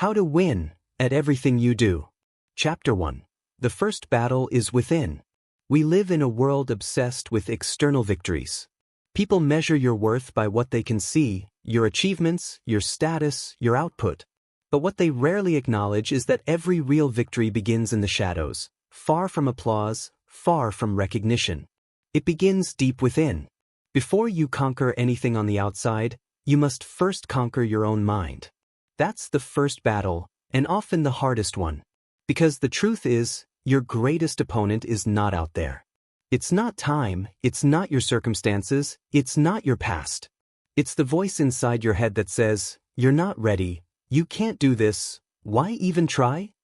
How to win at everything you do. Chapter 1. The first battle is within. We live in a world obsessed with external victories. People measure your worth by what they can see, your achievements, your status, your output. But what they rarely acknowledge is that every real victory begins in the shadows, far from applause, far from recognition. It begins deep within. Before you conquer anything on the outside, you must first conquer your own mind. That's the first battle, and often the hardest one. Because the truth is, your greatest opponent is not out there. It's not time, it's not your circumstances, it's not your past. It's the voice inside your head that says, "You're not ready, you can't do this, why even try?"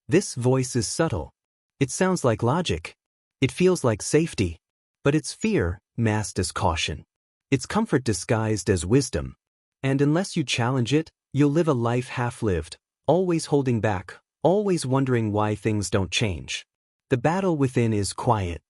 This voice is subtle. It sounds like logic. It feels like safety. But it's fear, masked as caution. It's comfort disguised as wisdom. And unless you challenge it, you'll live a life half-lived, always holding back, always wondering why things don't change. The battle within is quiet.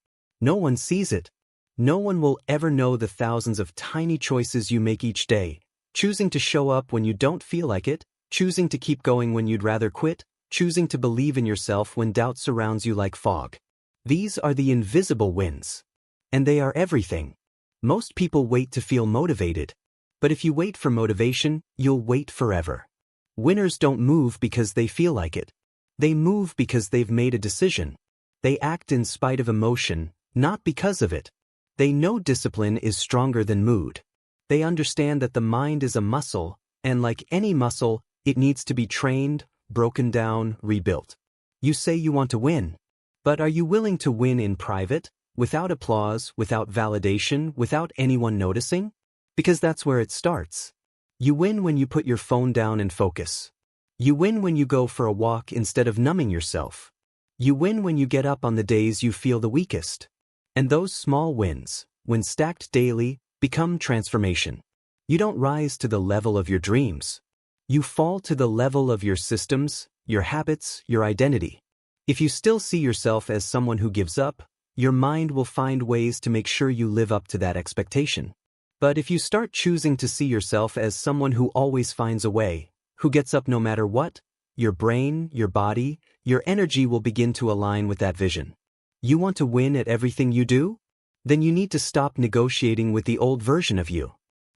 No one sees it. No one will ever know the thousands of tiny choices you make each day, choosing to show up when you don't feel like it, choosing to keep going when you'd rather quit, choosing to believe in yourself when doubt surrounds you like fog. These are the invisible wins. And they are everything. Most people wait to feel motivated. But if you wait for motivation, you'll wait forever. Winners don't move because they feel like it. They move because they've made a decision. They act in spite of emotion, not because of it. They know discipline is stronger than mood. They understand that the mind is a muscle, and like any muscle, it needs to be trained, broken down, rebuilt. You say you want to win. But are you willing to win in private, without applause, without validation, without anyone noticing? Because that's where it starts. You win when you put your phone down and focus. You win when you go for a walk instead of numbing yourself. You win when you get up on the days you feel the weakest. And those small wins, when stacked daily, become transformation. You don't rise to the level of your dreams. You fall to the level of your systems, your habits, your identity. If you still see yourself as someone who gives up, your mind will find ways to make sure you live up to that expectation. But if you start choosing to see yourself as someone who always finds a way, who gets up no matter what, your brain, your body, your energy will begin to align with that vision. You want to win at everything you do? Then you need to stop negotiating with the old version of you.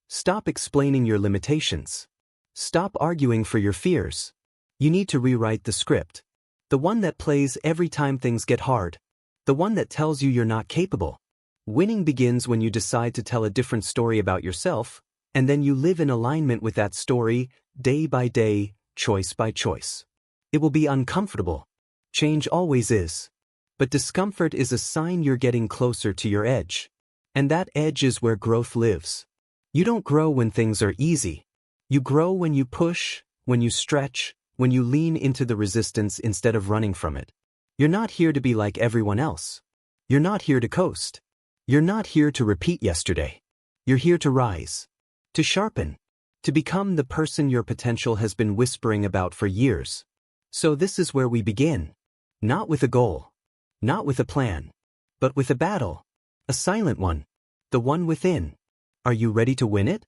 Stop explaining your limitations. Stop arguing for your fears. You need to rewrite the script. The one that plays every time things get hard. The one that tells you you're not capable. Winning begins when you decide to tell a different story about yourself, and then you live in alignment with that story, day by day, choice by choice. It will be uncomfortable. Change always is. But discomfort is a sign you're getting closer to your edge. And that edge is where growth lives. You don't grow when things are easy. You grow when you push, when you stretch, when you lean into the resistance instead of running from it. You're not here to be like everyone else. You're not here to coast. You're not here to repeat yesterday. You're here to rise, to sharpen, to become the person your potential has been whispering about for years. So this is where we begin. Not with a goal, not with a plan, but with a battle, a silent one, the one within. Are you ready to win it?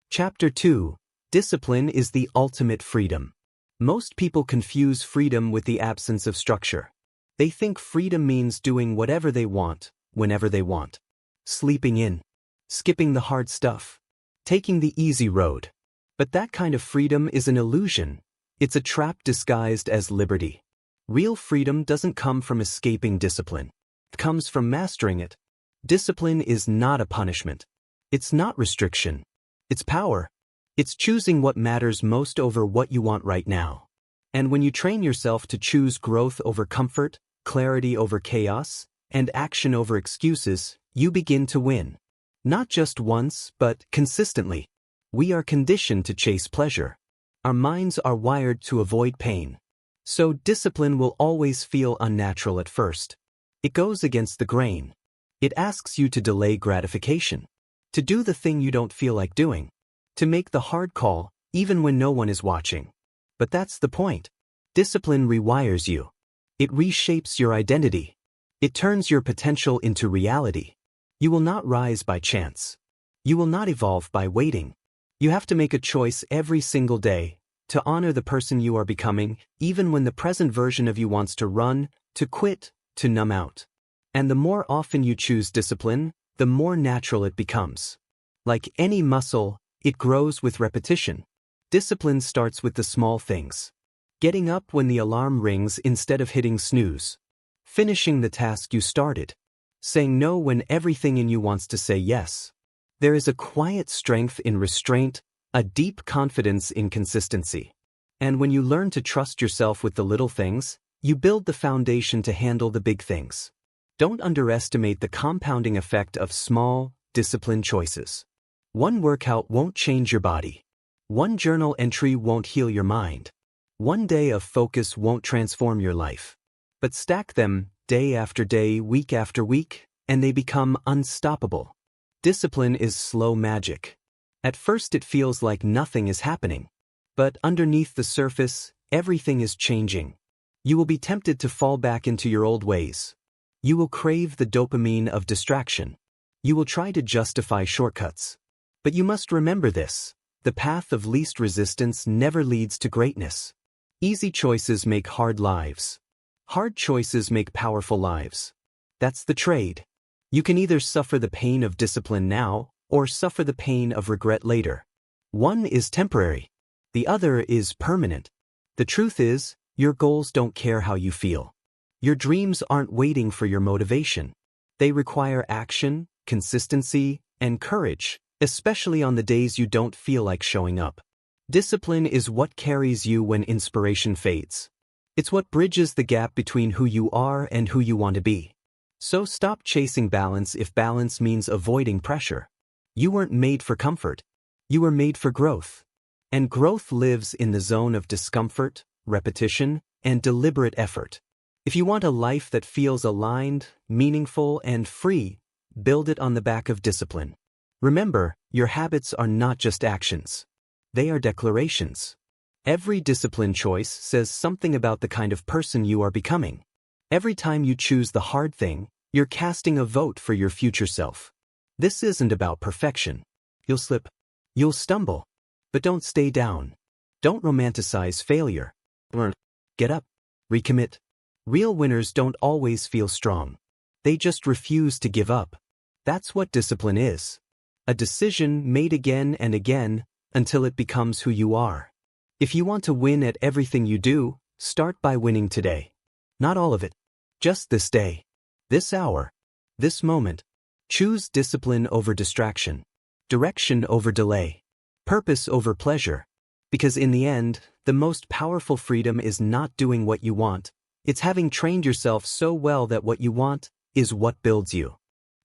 Chapter 2. Discipline is the ultimate freedom. Most people confuse freedom with the absence of structure. They think freedom means doing whatever they want, whenever they want. Sleeping in, skipping the hard stuff, taking the easy road. But that kind of freedom is an illusion. It's a trap disguised as liberty. Real freedom doesn't come from escaping discipline. It comes from mastering it. Discipline is not a punishment. It's not restriction. It's power. It's choosing what matters most over what you want right now. And when you train yourself to choose growth over comfort, clarity over chaos, and action over excuses, you begin to win. Not just once, but consistently. We are conditioned to chase pleasure. Our minds are wired to avoid pain. So discipline will always feel unnatural at first. It goes against the grain. It asks you to delay gratification. To do the thing you don't feel like doing. To make the hard call, even when no one is watching. But that's the point. Discipline rewires you. It reshapes your identity. It turns your potential into reality. You will not rise by chance. You will not evolve by waiting. You have to make a choice every single day to honor the person you are becoming, even when the present version of you wants to run, to quit, to numb out. And the more often you choose discipline, the more natural it becomes. Like any muscle, it grows with repetition. Discipline starts with the small things. Getting up when the alarm rings instead of hitting snooze. Finishing the task you started. Saying no when everything in you wants to say yes. There is a quiet strength in restraint, a deep confidence in consistency. And when you learn to trust yourself with the little things, you build the foundation to handle the big things. Don't underestimate the compounding effect of small, disciplined choices. One workout won't change your body. One journal entry won't heal your mind. One day of focus won't transform your life. But stack them, day after day, week after week, and they become unstoppable. Discipline is slow magic. At first it feels like nothing is happening. But underneath the surface, everything is changing. You will be tempted to fall back into your old ways. You will crave the dopamine of distraction. You will try to justify shortcuts. But you must remember this: the path of least resistance never leads to greatness. Easy choices make hard lives. Hard choices make powerful lives. That's the trade. You can either suffer the pain of discipline now, or suffer the pain of regret later. One is temporary. The other is permanent. The truth is, your goals don't care how you feel. Your dreams aren't waiting for your motivation. They require action, consistency, and courage, especially on the days you don't feel like showing up. Discipline is what carries you when inspiration fades. It's what bridges the gap between who you are and who you want to be. So stop chasing balance if balance means avoiding pressure. You weren't made for comfort. You were made for growth. And growth lives in the zone of discomfort, repetition, and deliberate effort. If you want a life that feels aligned, meaningful, and free, build it on the back of discipline. Remember, your habits are not just actions. They are declarations. Every discipline choice says something about the kind of person you are becoming. Every time you choose the hard thing, you're casting a vote for your future self. This isn't about perfection. You'll slip. You'll stumble. But don't stay down. Don't romanticize failure. Learn. Get up. Recommit. Real winners don't always feel strong. They just refuse to give up. That's what discipline is. A decision made again and again until it becomes who you are. If you want to win at everything you do, start by winning today. Not all of it. Just this day. This hour. This moment. Choose discipline over distraction. Direction over delay. Purpose over pleasure. Because in the end, the most powerful freedom is not doing what you want. It's having trained yourself so well that what you want is what builds you.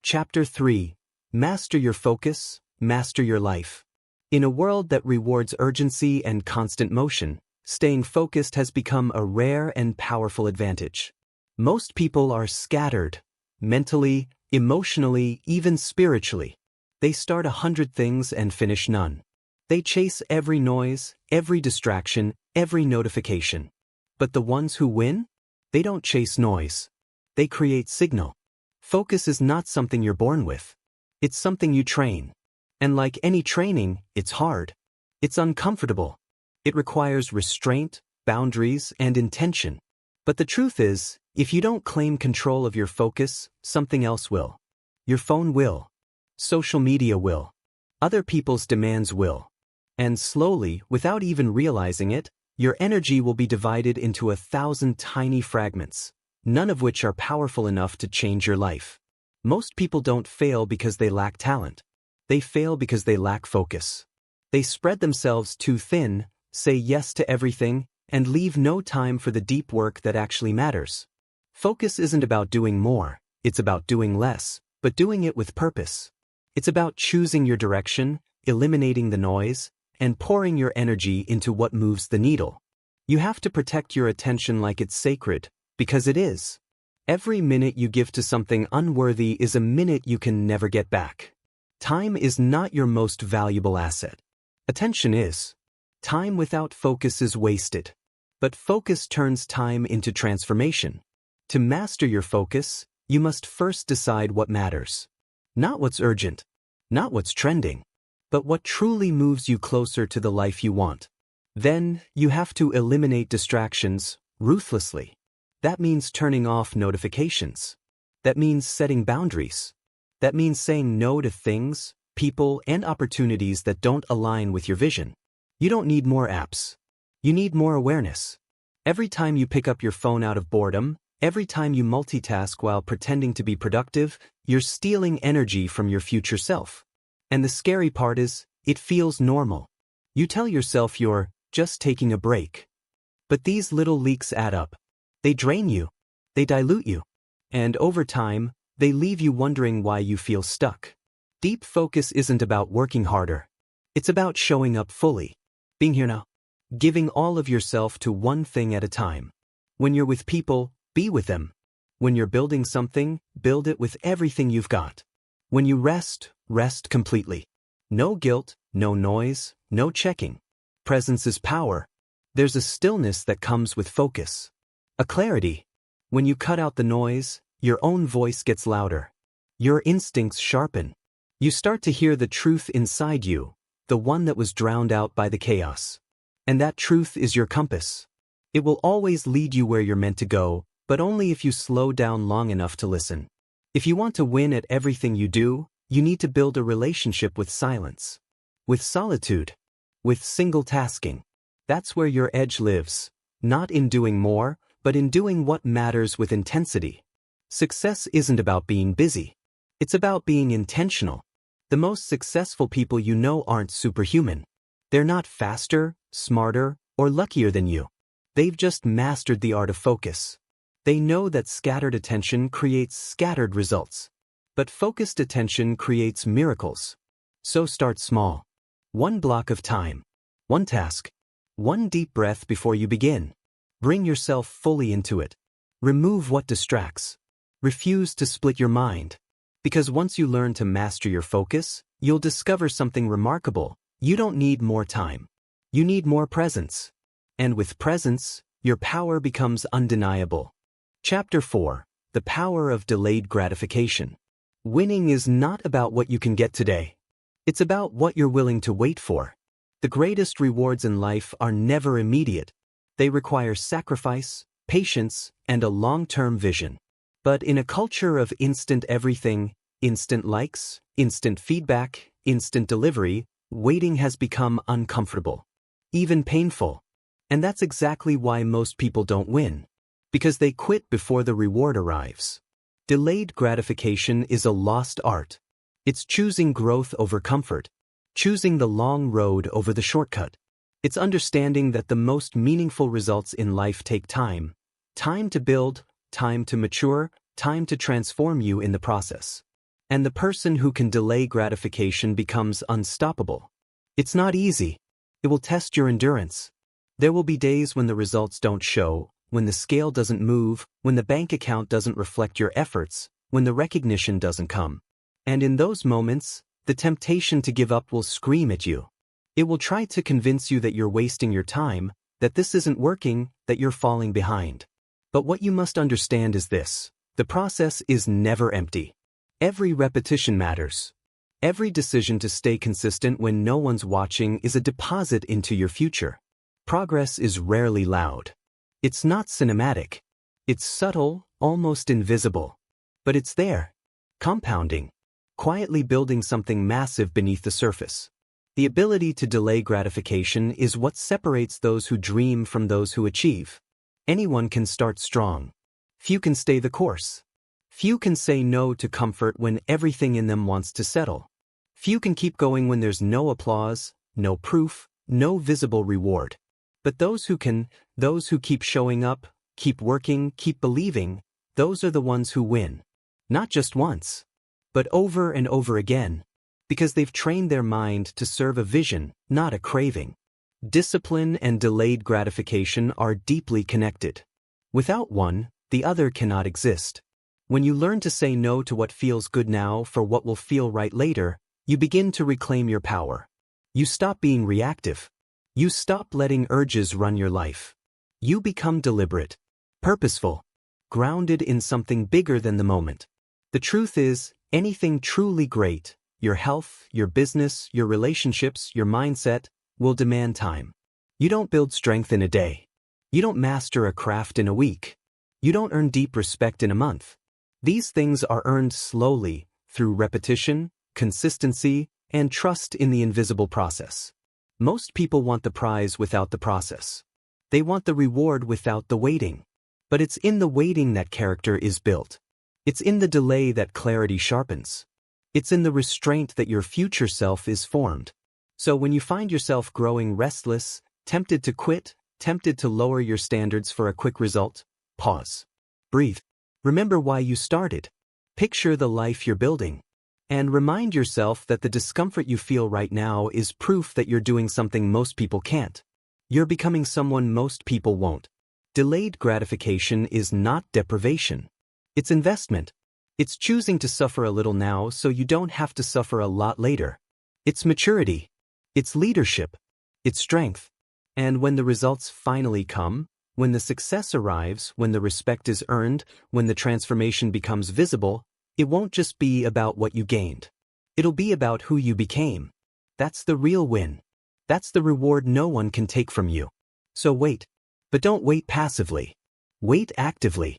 Chapter 3. Master your focus, master your life. In a world that rewards urgency and constant motion, staying focused has become a rare and powerful advantage. Most people are scattered, mentally, emotionally, even spiritually. They start 100 things and finish none. They chase every noise, every distraction, every notification. But the ones who win? They don't chase noise. They create signal. Focus is not something you're born with. It's something you train. And like any training, it's hard. It's uncomfortable. It requires restraint, boundaries, and intention. But the truth is, if you don't claim control of your focus, something else will. Your phone will. Social media will. Other people's demands will. And slowly, without even realizing it, your energy will be divided into 1,000 tiny fragments, none of which are powerful enough to change your life. Most people don't fail because they lack talent. They fail because they lack focus. They spread themselves too thin, say yes to everything, and leave no time for the deep work that actually matters. Focus isn't about doing more, it's about doing less, but doing it with purpose. It's about choosing your direction, eliminating the noise, and pouring your energy into what moves the needle. You have to protect your attention like it's sacred, because it is. Every minute you give to something unworthy is a minute you can never get back. Time is not your most valuable asset. Attention is. Time without focus is wasted. But focus turns time into transformation. To master your focus, you must first decide what matters. Not what's urgent, not what's trending, but what truly moves you closer to the life you want. Then, you have to eliminate distractions ruthlessly. That means turning off notifications. That means setting boundaries. That means saying no to things, people, and opportunities that don't align with your vision. You don't need more apps. You need more awareness. Every time you pick up your phone out of boredom, every time you multitask while pretending to be productive, you're stealing energy from your future self. And the scary part is, it feels normal. You tell yourself you're just taking a break. But these little leaks add up. They drain you. They dilute you. And over time, they leave you wondering why you feel stuck. Deep focus isn't about working harder. It's about showing up fully. Being here now. Giving all of yourself to one thing at a time. When you're with people, be with them. When you're building something, build it with everything you've got. When you rest, rest completely. No guilt, no noise, no checking. Presence is power. There's a stillness that comes with focus. A clarity. When you cut out the noise, your own voice gets louder. Your instincts sharpen. You start to hear the truth inside you, the one that was drowned out by the chaos. And that truth is your compass. It will always lead you where you're meant to go, but only if you slow down long enough to listen. If you want to win at everything you do, you need to build a relationship with silence. With solitude. With single tasking. That's where your edge lives. Not in doing more, but in doing what matters with intensity. Success isn't about being busy. It's about being intentional. The most successful people you know aren't superhuman. They're not faster, smarter, or luckier than you. They've just mastered the art of focus. They know that scattered attention creates scattered results. But focused attention creates miracles. So start small. One block of time. One task. One deep breath before you begin. Bring yourself fully into it. Remove what distracts. Refuse to split your mind. Because once you learn to master your focus, you'll discover something remarkable. You don't need more time. You need more presence. And with presence, your power becomes undeniable. Chapter 4. The Power of Delayed Gratification. Winning is not about what you can get today. It's about what you're willing to wait for. The greatest rewards in life are never immediate. They require sacrifice, patience, and a long-term vision. But in a culture of instant everything, instant likes, instant feedback, instant delivery, waiting has become uncomfortable. Even painful. And that's exactly why most people don't win. Because they quit before the reward arrives. Delayed gratification is a lost art. It's choosing growth over comfort. Choosing the long road over the shortcut. It's understanding that the most meaningful results in life take time. Time to build, time to mature, time to transform you in the process. And the person who can delay gratification becomes unstoppable. It's not easy. It will test your endurance. There will be days when the results don't show, when the scale doesn't move, when the bank account doesn't reflect your efforts, when the recognition doesn't come. And in those moments, the temptation to give up will scream at you. It will try to convince you that you're wasting your time, that this isn't working, that you're falling behind. But what you must understand is this: the process is never empty. Every repetition matters. Every decision to stay consistent when no one's watching is a deposit into your future. Progress is rarely loud. It's not cinematic. It's subtle, almost invisible. But it's there. Compounding. Quietly building something massive beneath the surface. The ability to delay gratification is what separates those who dream from those who achieve. Anyone can start strong. Few can stay the course. Few can say no to comfort when everything in them wants to settle. Few can keep going when there's no applause, no proof, no visible reward. But those who can, those who keep showing up, keep working, keep believing, those are the ones who win. Not just once, but over and over again. Because they've trained their mind to serve a vision, not a craving. Discipline and delayed gratification are deeply connected. Without one, the other cannot exist. When you learn to say no to what feels good now for what will feel right later, you begin to reclaim your power. You stop being reactive. You stop letting urges run your life. You become deliberate, purposeful, grounded in something bigger than the moment. The truth is, anything truly great, your health, your business, your relationships, your mindset, will demand time. You don't build strength in a day. You don't master a craft in a week. You don't earn deep respect in a month. These things are earned slowly through repetition, consistency, and trust in the invisible process. Most people want the prize without the process. They want the reward without the waiting. But it's in the waiting that character is built. It's in the delay that clarity sharpens. It's in the restraint that your future self is formed. So when you find yourself growing restless, tempted to quit, tempted to lower your standards for a quick result, pause. Breathe. Remember why you started. Picture the life you're building. And remind yourself that the discomfort you feel right now is proof that you're doing something most people can't. You're becoming someone most people won't. Delayed gratification is not deprivation. It's investment. It's choosing to suffer a little now so you don't have to suffer a lot later. It's maturity. It's leadership. It's strength. And when the results finally come, when the success arrives, when the respect is earned, when the transformation becomes visible, it won't just be about what you gained. It'll be about who you became. That's the real win. That's the reward no one can take from you. So wait. But don't wait passively. Wait actively.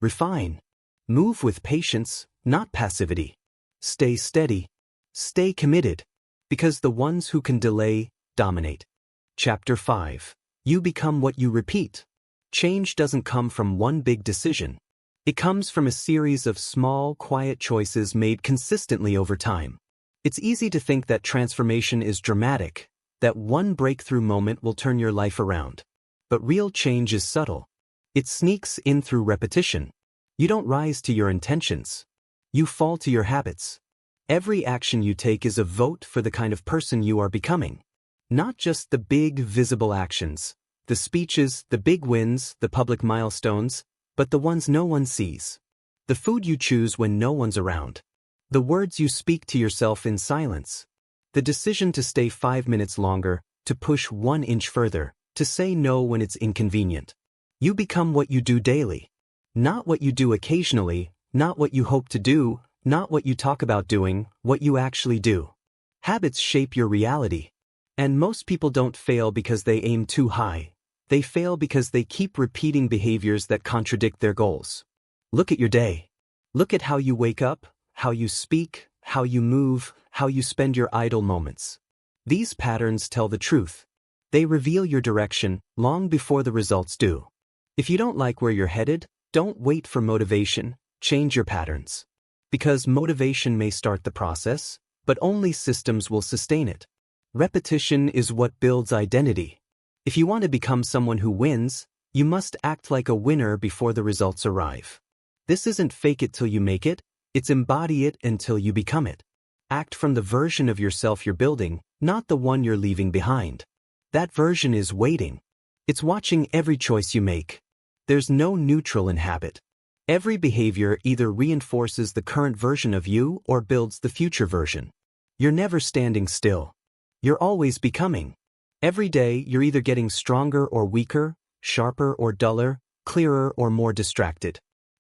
Refine. Move with patience, not passivity. Stay steady. Stay committed. Because the ones who can delay, dominate. Chapter 5. You become what you repeat. Change doesn't come from one big decision. It comes from a series of small, quiet choices made consistently over time. It's easy to think that transformation is dramatic, that one breakthrough moment will turn your life around. But real change is subtle. It sneaks in through repetition. You don't rise to your intentions. You fall to your habits. Every action you take is a vote for the kind of person you are becoming. Not just the big, visible actions, the speeches, the big wins, the public milestones, but the ones no one sees. The food you choose when no one's around. The words you speak to yourself in silence. The decision to stay 5 minutes longer, to push 1 inch further, to say no when it's inconvenient. You become what you do daily. Not what you do occasionally, not what you hope to do, not what you talk about doing, what you actually do. Habits shape your reality. And most people don't fail because they aim too high. They fail because they keep repeating behaviors that contradict their goals. Look at your day. Look at how you wake up, how you speak, how you move, how you spend your idle moments. These patterns tell the truth. They reveal your direction long before the results do. If you don't like where you're headed, don't wait for motivation, change your patterns. Because motivation may start the process, but only systems will sustain it. Repetition is what builds identity. If you want to become someone who wins, you must act like a winner before the results arrive. This isn't fake it till you make it, it's embody it until you become it. Act from the version of yourself you're building, not the one you're leaving behind. That version is waiting. It's watching every choice you make. There's no neutral in habit. Every behavior either reinforces the current version of you or builds the future version. You're never standing still. You're always becoming. Every day, you're either getting stronger or weaker, sharper or duller, clearer or more distracted.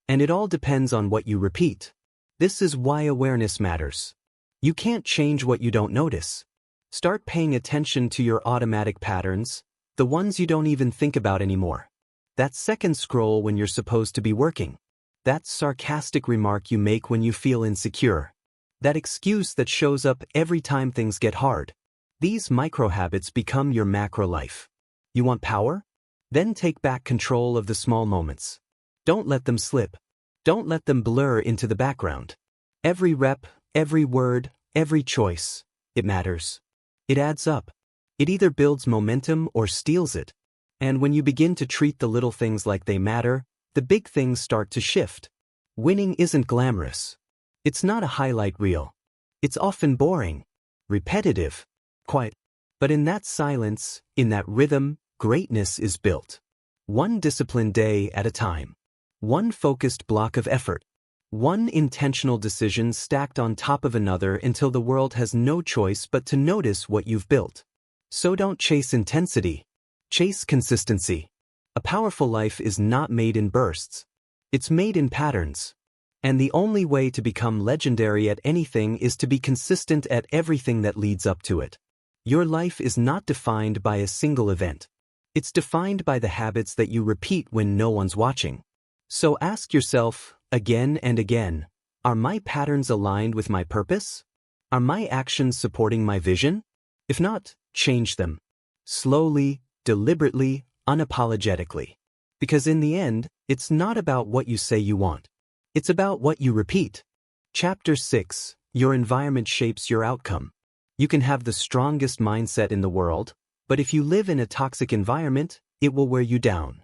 And it all depends on what you repeat. This is why awareness matters. You can't change what you don't notice. Start paying attention to your automatic patterns, the ones you don't even think about anymore. That second scroll when you're supposed to be working. That sarcastic remark you make when you feel insecure. That excuse that shows up every time things get hard. These micro-habits become your macro life. You want power? Then take back control of the small moments. Don't let them slip. Don't let them blur into the background. Every rep, every word, every choice, it matters. It adds up. It either builds momentum or steals it. And when you begin to treat the little things like they matter, the big things start to shift. Winning isn't glamorous. It's not a highlight reel. It's often boring, repetitive, quiet. But in that silence, in that rhythm, greatness is built. One disciplined day at a time. One focused block of effort. One intentional decision stacked on top of another until the world has no choice but to notice what you've built. So don't chase intensity. Chase consistency. A powerful life is not made in bursts. It's made in patterns. And the only way to become legendary at anything is to be consistent at everything that leads up to it. Your life is not defined by a single event. It's defined by the habits that you repeat when no one's watching. So ask yourself, again and again, are my patterns aligned with my purpose? Are my actions supporting my vision? If not, change them. Slowly, deliberately, unapologetically. Because in the end, it's not about what you say you want. It's about what you repeat. Chapter 6. Your environment shapes your outcome. You can have the strongest mindset in the world, but if you live in a toxic environment, it will wear you down.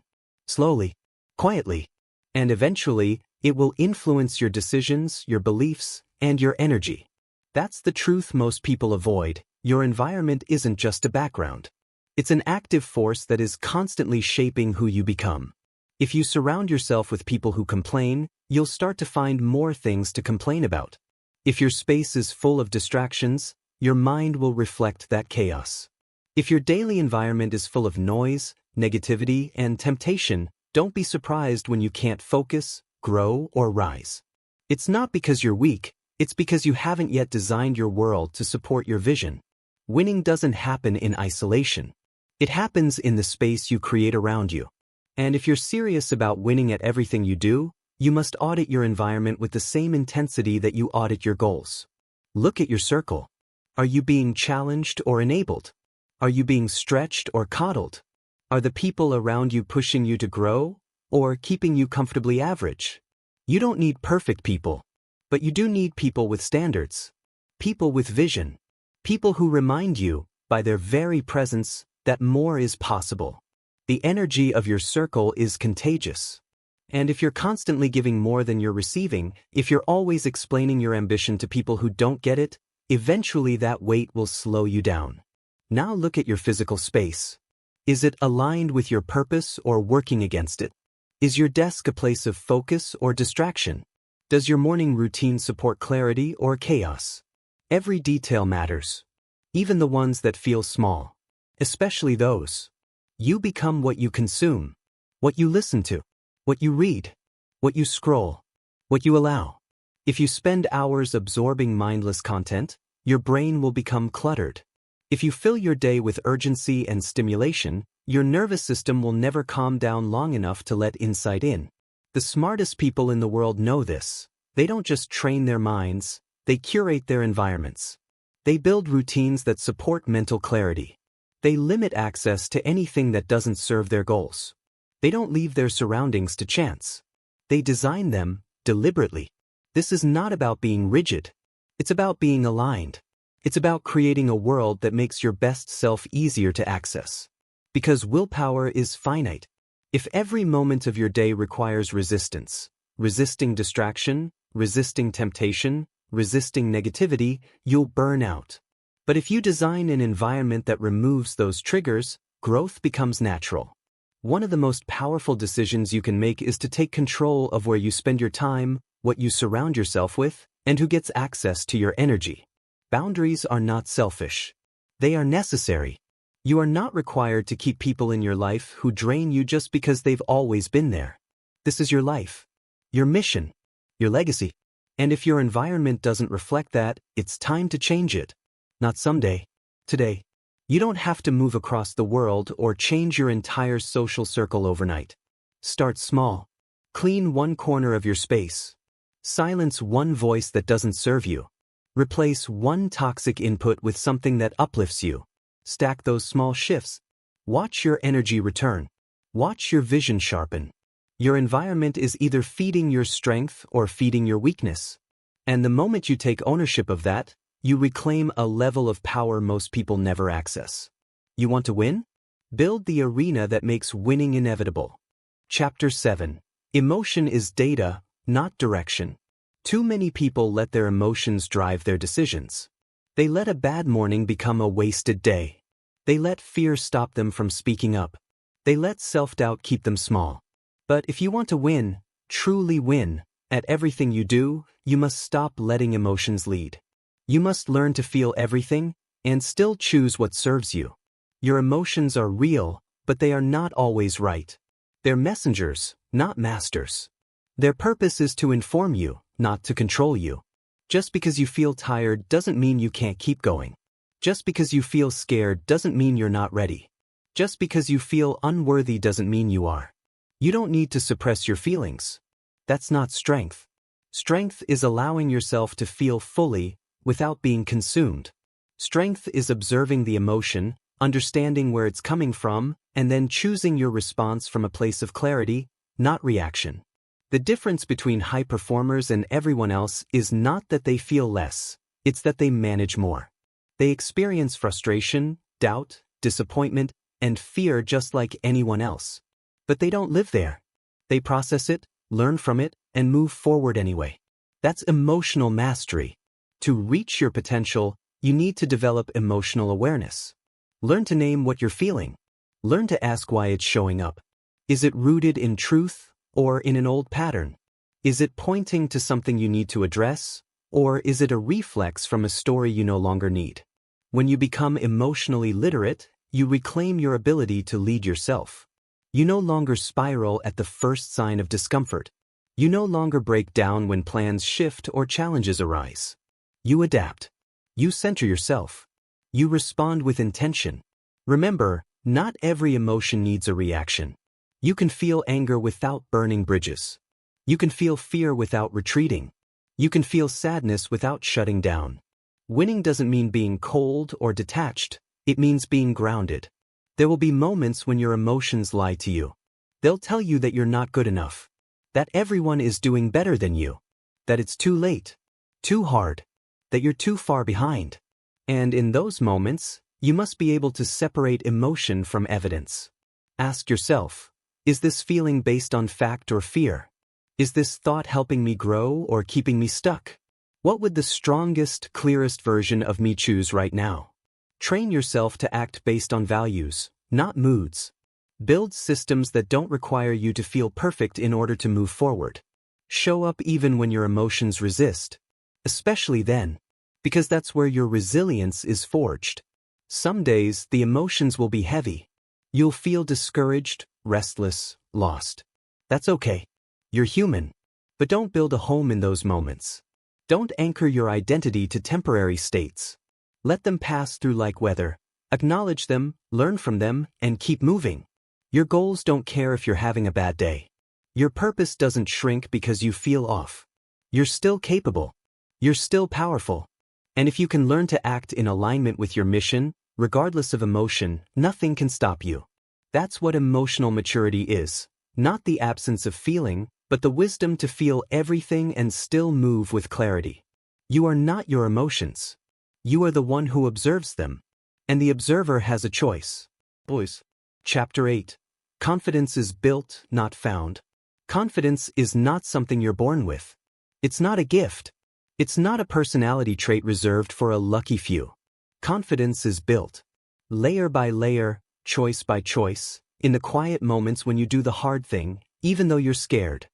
Slowly, quietly, and eventually, it will influence your decisions, your beliefs, and your energy. That's the truth most people avoid. Your environment isn't just a background. It's an active force that is constantly shaping who you become. If you surround yourself with people who complain, you'll start to find more things to complain about. If your space is full of distractions, your mind will reflect that chaos. If your daily environment is full of noise, negativity, and temptation, don't be surprised when you can't focus, grow, or rise. It's not because you're weak, it's because you haven't yet designed your world to support your vision. Winning doesn't happen in isolation. It happens in the space you create around you. And if you're serious about winning at everything you do, you must audit your environment with the same intensity that you audit your goals. Look at your circle. Are you being challenged or enabled? Are you being stretched or coddled? Are the people around you pushing you to grow, or keeping you comfortably average? You don't need perfect people, but you do need people with standards. People with vision. People who remind you, by their very presence, that more is possible. The energy of your circle is contagious. And if you're constantly giving more than you're receiving, if you're always explaining your ambition to people who don't get it, eventually that weight will slow you down. Now look at your physical space. Is it aligned with your purpose or working against it? Is your desk a place of focus or distraction? Does your morning routine support clarity or chaos? Every detail matters. Even the ones that feel small. Especially those. You become what you consume, what you listen to, what you read, what you scroll, what you allow. If you spend hours absorbing mindless content, your brain will become cluttered. If you fill your day with urgency and stimulation, your nervous system will never calm down long enough to let insight in. The smartest people in the world know this. They don't just train their minds, they curate their environments. They build routines that support mental clarity. They limit access to anything that doesn't serve their goals. They don't leave their surroundings to chance. They design them deliberately. This is not about being rigid. It's about being aligned. It's about creating a world that makes your best self easier to access. Because willpower is finite. If every moment of your day requires resistance, resisting distraction, resisting temptation, resisting negativity, you'll burn out. But if you design an environment that removes those triggers, growth becomes natural. One of the most powerful decisions you can make is to take control of where you spend your time, what you surround yourself with, and who gets access to your energy. Boundaries are not selfish. They are necessary. You are not required to keep people in your life who drain you just because they've always been there. This is your life, your mission, your legacy. And if your environment doesn't reflect that, it's time to change it. Not someday, today. You don't have to move across the world or change your entire social circle overnight. Start small. Clean one corner of your space. Silence one voice that doesn't serve you. Replace one toxic input with something that uplifts you. Stack those small shifts. Watch your energy return. Watch your vision sharpen. Your environment is either feeding your strength or feeding your weakness. And the moment you take ownership of that, you reclaim a level of power most people never access. You want to win? Build the arena that makes winning inevitable. Chapter 7. Emotion is data, not direction. Too many people let their emotions drive their decisions. They let a bad morning become a wasted day. They let fear stop them from speaking up. They let self-doubt keep them small. But if you want to win, truly win, at everything you do, you must stop letting emotions lead. You must learn to feel everything, and still choose what serves you. Your emotions are real, but they are not always right. They're messengers, not masters. Their purpose is to inform you, not to control you. Just because you feel tired doesn't mean you can't keep going. Just because you feel scared doesn't mean you're not ready. Just because you feel unworthy doesn't mean you are. You don't need to suppress your feelings. That's not strength. Strength is allowing yourself to feel fully without being consumed. Strength is observing the emotion, understanding where it's coming from, and then choosing your response from a place of clarity, not reaction. The difference between high performers and everyone else is not that they feel less, it's that they manage more. They experience frustration, doubt, disappointment, and fear just like anyone else. But they don't live there. They process it, learn from it, and move forward anyway. That's emotional mastery. To reach your potential, you need to develop emotional awareness. Learn to name what you're feeling. Learn to ask why it's showing up. Is it rooted in truth or in an old pattern? Is it pointing to something you need to address, or is it a reflex from a story you no longer need? When you become emotionally literate, you reclaim your ability to lead yourself. You no longer spiral at the first sign of discomfort. You no longer break down when plans shift or challenges arise. You adapt. You center yourself. You respond with intention. Remember, not every emotion needs a reaction. You can feel anger without burning bridges. You can feel fear without retreating. You can feel sadness without shutting down. Winning doesn't mean being cold or detached, it means being grounded. There will be moments when your emotions lie to you. They'll tell you that you're not good enough, that everyone is doing better than you, that it's too late, too hard, that you're too far behind. And in those moments, you must be able to separate emotion from evidence. Ask yourself, is this feeling based on fact or fear? Is this thought helping me grow or keeping me stuck? What would the strongest, clearest version of me choose right now? Train yourself to act based on values, not moods. Build systems that don't require you to feel perfect in order to move forward. Show up even when your emotions resist. Especially then, because that's where your resilience is forged. Some days, the emotions will be heavy. You'll feel discouraged, restless, lost. That's okay. You're human. But don't build a home in those moments. Don't anchor your identity to temporary states. Let them pass through like weather. Acknowledge them, learn from them, and keep moving. Your goals don't care if you're having a bad day. Your purpose doesn't shrink because you feel off. You're still capable. You're still powerful. And if you can learn to act in alignment with your mission, regardless of emotion, nothing can stop you. That's what emotional maturity is. Not the absence of feeling, but the wisdom to feel everything and still move with clarity. You are not your emotions. You are the one who observes them. And the observer has a choice. Boys. Chapter 8. Confidence is built, not found. Confidence is not something you're born with. It's not a gift. It's not a personality trait reserved for a lucky few. Confidence is built. Layer by layer, choice by choice, in the quiet moments when you do the hard thing, even though you're scared.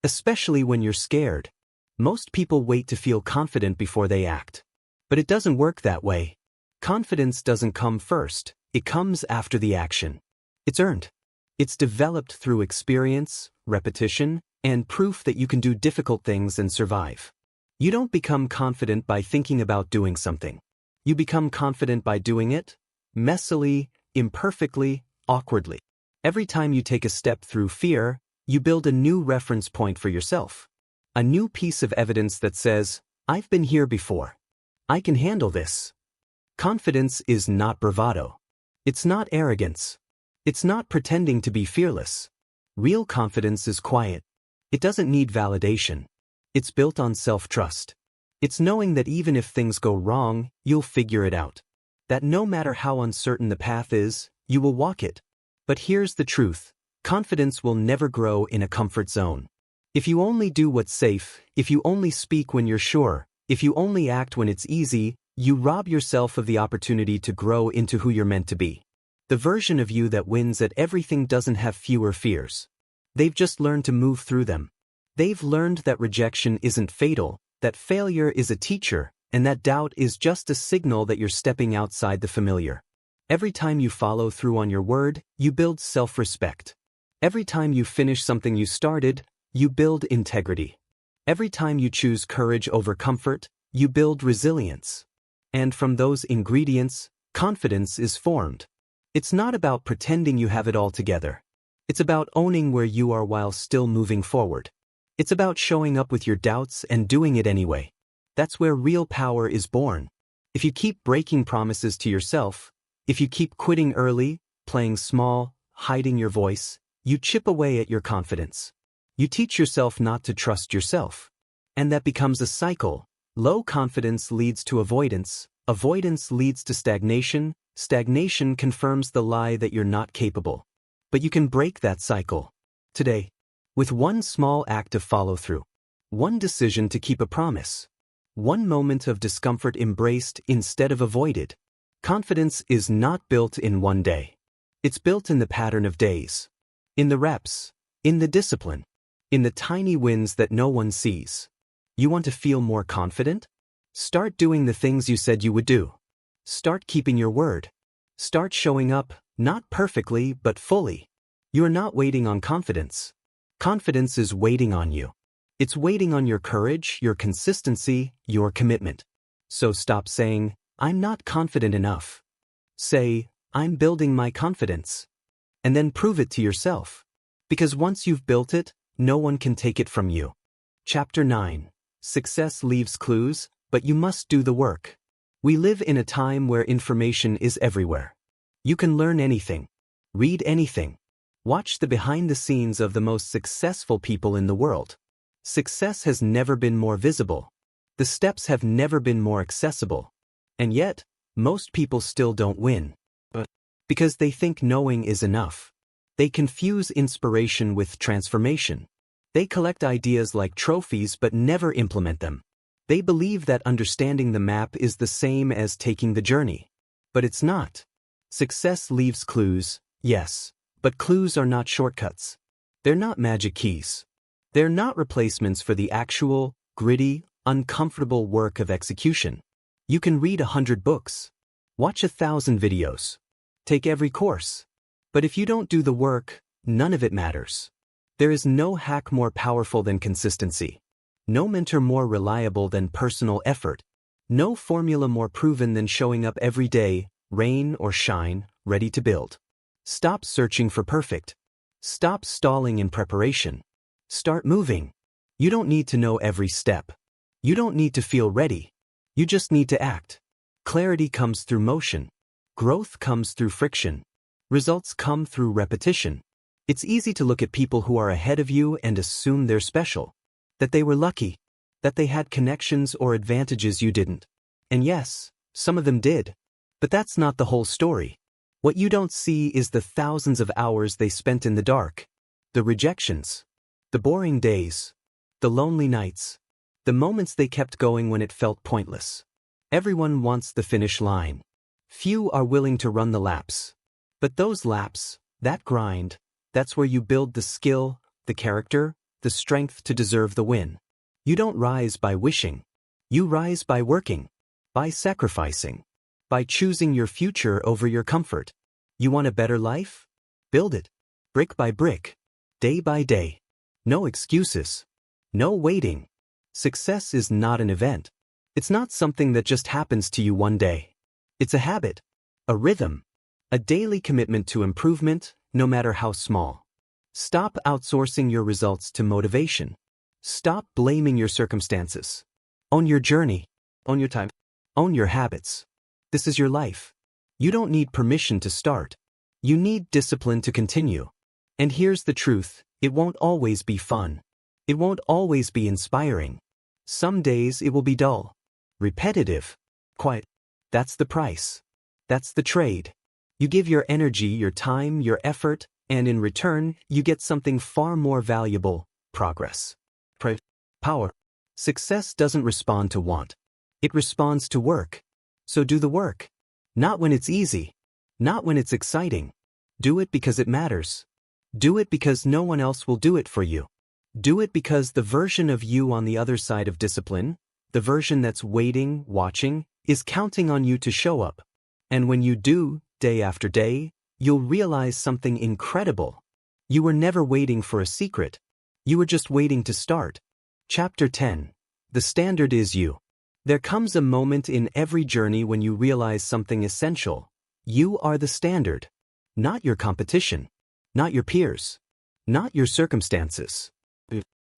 Especially when you're scared. Most people wait to feel confident before they act. But it doesn't work that way. Confidence doesn't come first, it comes after the action. It's earned. It's developed through experience, repetition, and proof that you can do difficult things and survive. You don't become confident by thinking about doing something. You become confident by doing it, messily, imperfectly, awkwardly. Every time you take a step through fear, you build a new reference point for yourself. A new piece of evidence that says, I've been here before. I can handle this. Confidence is not bravado. It's not arrogance. It's not pretending to be fearless. Real confidence is quiet. It doesn't need validation. It's built on self-trust. It's knowing that even if things go wrong, you'll figure it out. That no matter how uncertain the path is, you will walk it. But here's the truth. Confidence will never grow in a comfort zone. If you only do what's safe, if you only speak when you're sure, if you only act when it's easy, you rob yourself of the opportunity to grow into who you're meant to be. The version of you that wins at everything doesn't have fewer fears. They've just learned to move through them. They've learned that rejection isn't fatal, that failure is a teacher, and that doubt is just a signal that you're stepping outside the familiar. Every time you follow through on your word, you build self-respect. Every time you finish something you started, you build integrity. Every time you choose courage over comfort, you build resilience. And from those ingredients, confidence is formed. It's not about pretending you have it all together. It's about owning where you are while still moving forward. It's about showing up with your doubts and doing it anyway. That's where real power is born. If you keep breaking promises to yourself, if you keep quitting early, playing small, hiding your voice, you chip away at your confidence. You teach yourself not to trust yourself. And that becomes a cycle. Low confidence leads to avoidance. Avoidance leads to stagnation. Stagnation confirms the lie that you're not capable. But you can break that cycle today with one small act of follow-through, one decision to keep a promise, one moment of discomfort embraced instead of avoided. Confidence is not built in one day. It's built in the pattern of days, in the reps, in the discipline, in the tiny wins that no one sees. You want to feel more confident? Start doing the things you said you would do. Start keeping your word. Start showing up, not perfectly, but fully. You are not waiting on confidence. Confidence is waiting on you. It's waiting on your courage, your consistency, your commitment. So stop saying, "I'm not confident enough." Say, "I'm building my confidence." And then prove it to yourself. Because once you've built it, no one can take it from you. Chapter 9. Success leaves clues, but you must do the work. We live in a time where information is everywhere. You can learn anything, read anything, watch the behind the scenes of the most successful people in the world. Success has never been more visible. The steps have never been more accessible. And yet, most people still don't win. Because they think knowing is enough. They confuse inspiration with transformation. They collect ideas like trophies but never implement them. They believe that understanding the map is the same as taking the journey. But it's not. Success leaves clues, yes, but clues are not shortcuts. They're not magic keys. They're not replacements for the actual, gritty, uncomfortable work of execution. You can read 100 books, watch 1,000 videos, take every course. But if you don't do the work, none of it matters. There is no hack more powerful than consistency. No mentor more reliable than personal effort. No formula more proven than showing up every day, rain or shine, ready to build. Stop searching for perfect. Stop stalling in preparation. Start moving. You don't need to know every step. You don't need to feel ready. You just need to act. Clarity comes through motion. Growth comes through friction. Results come through repetition. It's easy to look at people who are ahead of you and assume they're special. That they were lucky. That they had connections or advantages you didn't. And yes, some of them did. But that's not the whole story. What you don't see is the thousands of hours they spent in the dark. The rejections. The boring days. The lonely nights. The moments they kept going when it felt pointless. Everyone wants the finish line. Few are willing to run the laps. But those laps, that grind, that's where you build the skill, the character, the strength to deserve the win. You don't rise by wishing. You rise by working, by sacrificing, by choosing your future over your comfort. You want a better life? Build it, brick by brick, day by day. No excuses. No waiting. Success is not an event. It's not something that just happens to you one day. It's a habit, a rhythm, a daily commitment to improvement, no matter how small. Stop outsourcing your results to motivation. Stop blaming your circumstances. Own your journey. Own your time. Own your habits. This is your life. You don't need permission to start. You need discipline to continue. And here's the truth, it won't always be fun. It won't always be inspiring. Some days it will be dull, repetitive, quiet. That's the price. That's the trade. You give your energy, your time, your effort, and in return, you get something far more valuable, progress. Power. Success doesn't respond to want. It responds to work. So do the work. Not when it's easy. Not when it's exciting. Do it because it matters. Do it because no one else will do it for you. Do it because the version of you on the other side of discipline, the version that's waiting, watching, is counting on you to show up. And when you do, day after day, you'll realize something incredible. You were never waiting for a secret. You were just waiting to start. Chapter 10. The standard is you. There comes a moment in every journey when you realize something essential. You are the standard. Not your competition. Not your peers. Not your circumstances.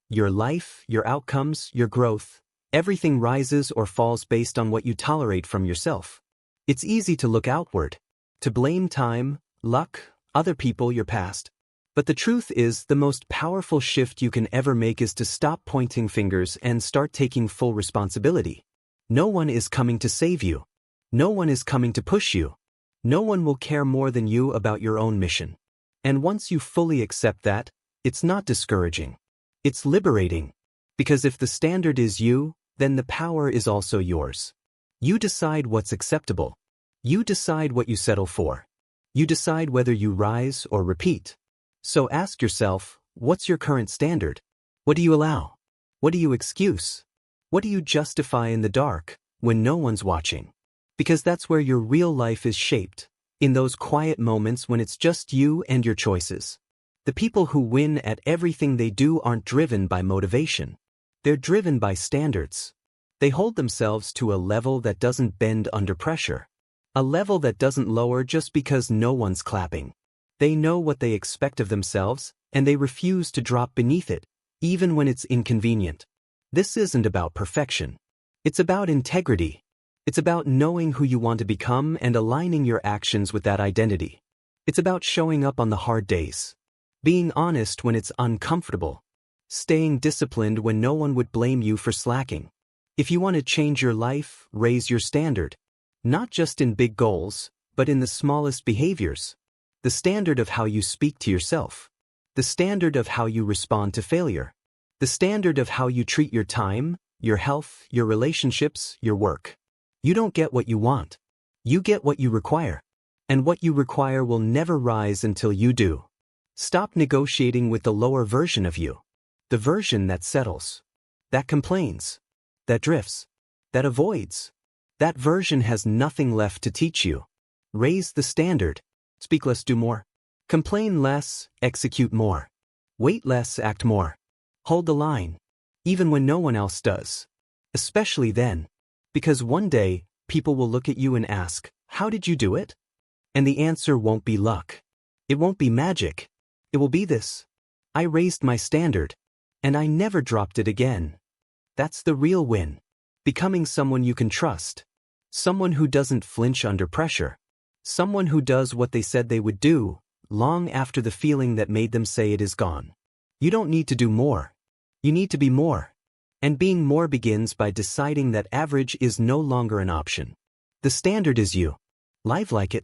Your life, your outcomes, your growth, everything rises or falls based on what you tolerate from yourself. It's easy to look outward, to blame time, luck, other people, your past. But the truth is, the most powerful shift you can ever make is to stop pointing fingers and start taking full responsibility. No one is coming to save you. No one is coming to push you. No one will care more than you about your own mission. And once you fully accept that, it's not discouraging. It's liberating. Because if the standard is you, then the power is also yours. You decide what's acceptable. You decide what you settle for. You decide whether you rise or repeat. So ask yourself, what's your current standard? What do you allow? What do you excuse? What do you justify in the dark, when no one's watching? Because that's where your real life is shaped, in those quiet moments when it's just you and your choices. The people who win at everything they do aren't driven by motivation. They're driven by standards. They hold themselves to a level that doesn't bend under pressure. A level that doesn't lower just because no one's clapping. They know what they expect of themselves, and they refuse to drop beneath it, even when it's inconvenient. This isn't about perfection. It's about integrity. It's about knowing who you want to become and aligning your actions with that identity. It's about showing up on the hard days. Being honest when it's uncomfortable. Staying disciplined when no one would blame you for slacking. If you want to change your life, raise your standard. Not just in big goals, but in the smallest behaviors. The standard of how you speak to yourself. The standard of how you respond to failure. The standard of how you treat your time, your health, your relationships, your work. You don't get what you want. You get what you require. And what you require will never rise until you do. Stop negotiating with the lower version of you. The version that settles. That complains. That drifts. That avoids. That version has nothing left to teach you. Raise the standard. Speak less, do more. Complain less, execute more. Wait less, act more. Hold the line. Even when no one else does. Especially then. Because one day, people will look at you and ask, how did you do it? And the answer won't be luck. It won't be magic. It will be this. I raised my standard. And I never dropped it again. That's the real win. Becoming someone you can trust. Someone who doesn't flinch under pressure. Someone who does what they said they would do, long after the feeling that made them say it is gone. You don't need to do more. You need to be more. And being more begins by deciding that average is no longer an option. The standard is you. Live like it.